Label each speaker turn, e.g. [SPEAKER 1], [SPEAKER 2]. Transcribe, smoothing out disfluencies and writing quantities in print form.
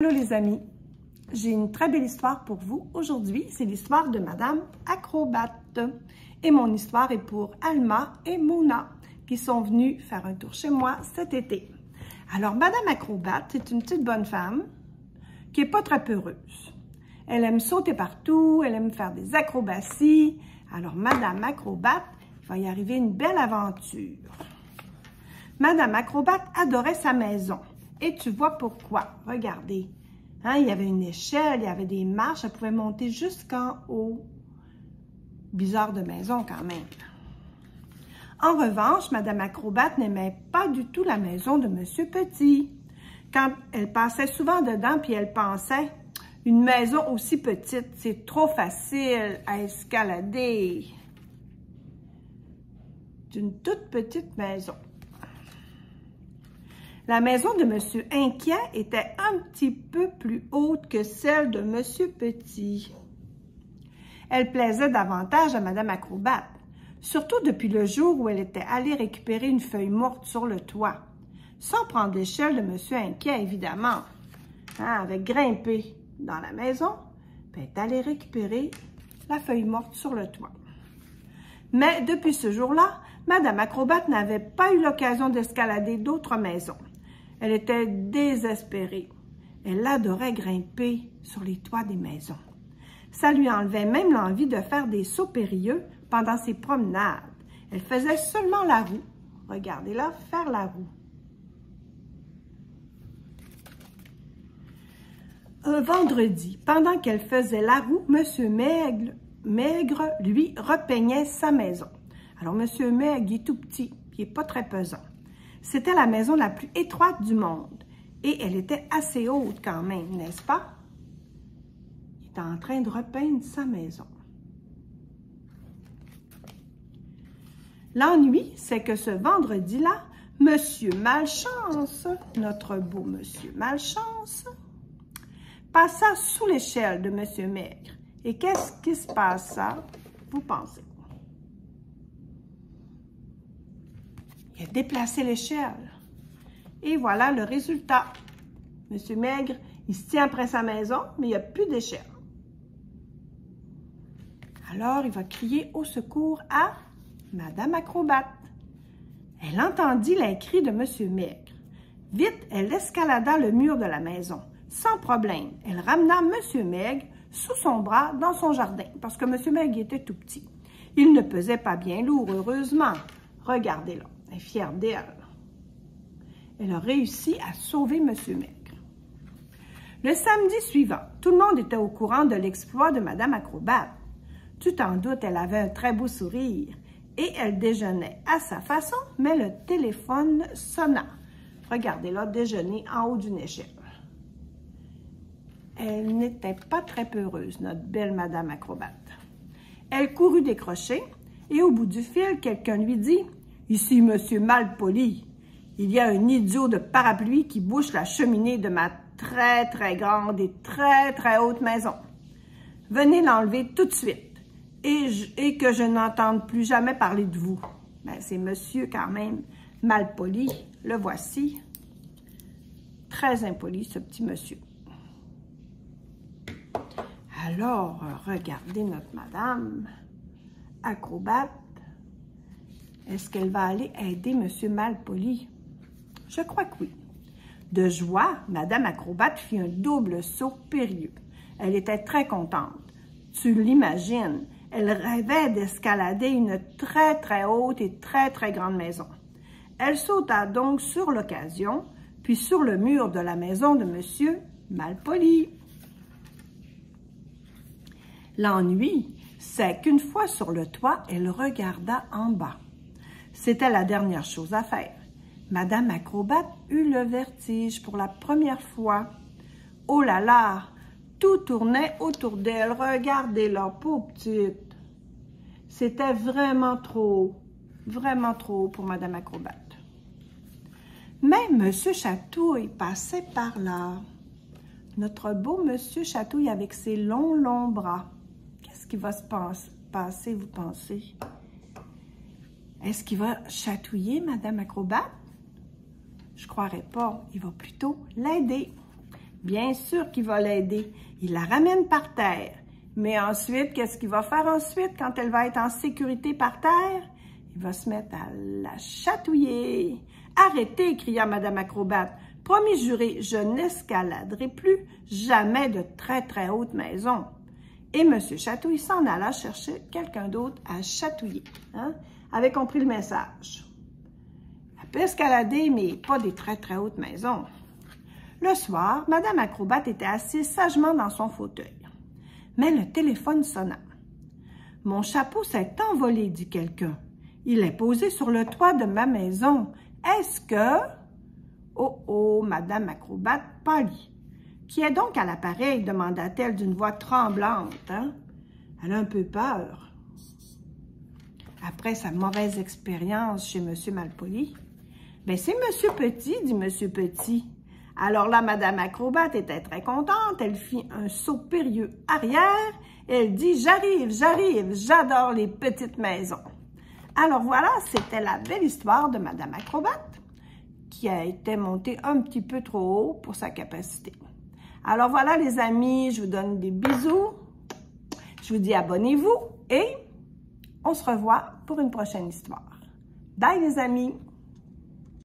[SPEAKER 1] Hello les amis, j'ai une très belle histoire pour vous aujourd'hui. C'est l'histoire de Madame Acrobate. Et mon histoire est pour Alma et Mona qui sont venues faire un tour chez moi cet été. Alors Madame Acrobate, c'est une petite bonne femme qui n'est pas très peureuse. Elle aime sauter partout, elle aime faire des acrobaties. Alors Madame Acrobate, il va y arriver une belle aventure. Madame Acrobate adorait sa maison. Et tu vois pourquoi. Regardez. Hein, il y avait une échelle, il y avait des marches, elle pouvait monter jusqu'en haut. Bizarre de maison quand même. En revanche, Madame Acrobate n'aimait pas du tout la maison de Monsieur Petit. Quand elle passait souvent dedans, puis elle pensait, une maison aussi petite, c'est trop facile à escalader. C'est une toute petite maison. La maison de Monsieur Inquiet était un petit peu plus haute que celle de Monsieur Petit. Elle plaisait davantage à Madame Acrobate, surtout depuis le jour où elle était allée récupérer une feuille morte sur le toit, sans prendre l'échelle de Monsieur Inquiet, évidemment. Hein, avec grimpé dans la maison, puis elle est allée récupérer la feuille morte sur le toit. Mais depuis ce jour-là, Madame Acrobate n'avait pas eu l'occasion d'escalader d'autres maisons. Elle était désespérée. Elle adorait grimper sur les toits des maisons. Ça lui enlevait même l'envie de faire des sauts périlleux pendant ses promenades. Elle faisait seulement la roue. Regardez-la faire la roue. Un vendredi, pendant qu'elle faisait la roue, Monsieur Maigre, lui, repeignait sa maison. Alors, Monsieur Maigre, il est tout petit, il n'est pas très pesant. C'était la maison la plus étroite du monde et elle était assez haute quand même, n'est-ce pas? Il était en train de repeindre sa maison. L'ennui, c'est que ce vendredi-là, Monsieur Malchance, notre beau Monsieur Malchance, passa sous l'échelle de Monsieur Maigre. Et qu'est-ce qui se passa, vous pensez? Il a déplacé l'échelle. Et voilà le résultat. Monsieur Maigre, il se tient après sa maison, mais il n'y a plus d'échelle. Alors, il va crier au secours à Madame Acrobate. Elle entendit les cris de Monsieur Maigre. Vite, elle escalada le mur de la maison. Sans problème, elle ramena Monsieur Maigre sous son bras dans son jardin, parce que Monsieur Maigre était tout petit. Il ne pesait pas bien lourd, heureusement. Regardez-la. Elle est fière d'elle. Elle a réussi à sauver Monsieur Maigre. Le samedi suivant, tout le monde était au courant de l'exploit de Madame Acrobate. Tu t'en doutes, elle avait un très beau sourire et elle déjeunait à sa façon, mais le téléphone sonna. Regardez-la déjeuner en haut d'une échelle. Elle n'était pas très peureuse, notre belle Madame Acrobate. Elle courut décrocher et au bout du fil, quelqu'un lui dit « Ici, Monsieur Malpoli, il y a un idiot de parapluie qui bouche la cheminée de ma très, très grande et très, très haute maison. Venez l'enlever tout de suite et que je n'entende plus jamais parler de vous. » Ben, c'est Monsieur quand même Malpoli, le voici. Très impoli, ce petit monsieur. Alors, regardez notre Madame Acrobate. Est-ce qu'elle va aller aider Monsieur Malpoli? Je crois que oui. De joie, Madame Acrobate fit un double saut périlleux. Elle était très contente. Tu l'imagines, elle rêvait d'escalader une très, très haute et très, très grande maison. Elle sauta donc sur l'occasion, puis sur le mur de la maison de Monsieur Malpoli. L'ennui, c'est qu'une fois sur le toit, elle regarda en bas. C'était la dernière chose à faire. Madame Acrobate eut le vertige pour la première fois. Oh là là, tout tournait autour d'elle. Regardez-la, pauvre petite. C'était vraiment trop haut pour Madame Acrobate. Mais Monsieur Chatouille passait par là. Notre beau Monsieur Chatouille avec ses longs, longs bras. Qu'est-ce qui va se passer, vous pensez? Est-ce qu'il va chatouiller Madame Acrobate? Je ne croirais pas. Il va plutôt l'aider. Bien sûr qu'il va l'aider. Il la ramène par terre. Mais ensuite, qu'est-ce qu'il va faire ensuite quand elle va être en sécurité par terre? Il va se mettre à la chatouiller. « Arrêtez! » cria Madame Acrobate. « Promis juré, je n'escaladerai plus jamais de très très hautes maisons. » Et M. Chatouille s'en alla chercher quelqu'un d'autre à chatouiller. Hein? Avait compris le message. Elle peut escalader, mais pas des très très hautes maisons. Le soir, Madame Acrobate était assise sagement dans son fauteuil. Mais le téléphone sonna. « Mon chapeau s'est envolé, dit quelqu'un. Il est posé sur le toit de ma maison. Est-ce que... » Oh, oh, Madame Acrobate pâlit. « Qui est donc à l'appareil? » demanda-t-elle d'une voix tremblante. Hein? Elle a un peu peur. Après sa mauvaise expérience chez M. Malpoli, « Ben, c'est M. Petit, dit M. Petit. » Alors là, Madame Acrobate était très contente. Elle fit un saut périlleux arrière. Elle dit « J'arrive, j'arrive, j'adore les petites maisons. » Alors voilà, c'était la belle histoire de Madame Acrobate qui a été montée un petit peu trop haut pour sa capacité. Alors voilà les amis, je vous donne des bisous. Je vous dis abonnez-vous et on se revoit pour une prochaine histoire. Bye les amis!